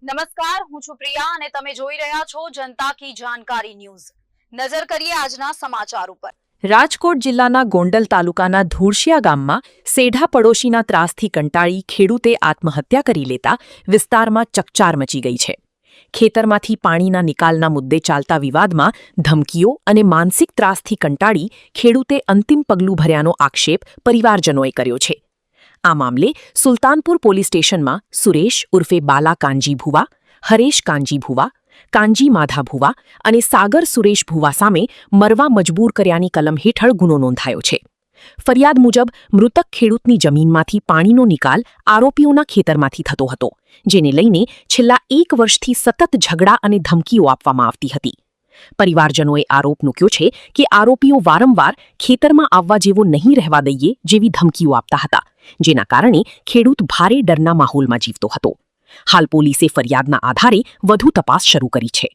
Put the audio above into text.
નમસ્કાર, હું છું પ્રિયા અને તમે જોઈ રહ્યા છો જનતા કી જાણકારી ન્યૂઝ। નજર કરીએ આજના સમાચાર ઉપર। રાજકોટ જિલ્લાના ગોંડલ તાલુકાના ધુળશિયા ગામમાં સેઢા પડોશીના ત્રાસથી કંટાળી ખેડૂતે આત્મહત્યા કરી લેતા વિસ્તારમાં ચકચાર મચી ગઈ છે। ખેતરમાંથી પાણીના નિકાલના મુદ્દે ચાલતા વિવાદમાં ધમકીઓ અને માનસિક ત્રાસથી કંટાળી ખેડૂતે અંતિમ પગલું ભર્યાનો આક્ષેપ પરિવારજનોએ કર્યો છે। આ મામલે સુલતાનપુર પોલીસ સ્ટેશનમાં સુરેશ ઉર્ફે બાલા કાંજી ભુવા, હરેશ કાંજી ભુવા, કાંજી માધા ભુવા અને સાગર સુરેશ ભુવા સામે મરવા મજબૂર કર્યાની કલમ હેઠળ ગુનો નોંધાયો છે। ફરિયાદ મુજબ મૃતક ખેડૂતની જમીનમાંથી પાણીનો નિકાલ આરોપીઓના ખેતરમાંથી થતો હતો, જેને લઈને છેલ્લા 1 વર્ષથી સતત ઝઘડા અને ધમકીઓ આપવામાં આવતી હતી। પરિવારજનોએ આરોપ મૂક્યો છે કે આરોપીઓ વારંવાર ખેતરમાં આવવા જેવો નહીં રહેવા દઈએ જેવી ધમકીઓ આપતા હતા, જેના કારણે ખેડૂત ભારે ડરના માહોલમાં જીવતો હતો। હાલ પોલીસે ફરિયાદના આધારે વધુ તપાસ શરૂ કરી છે।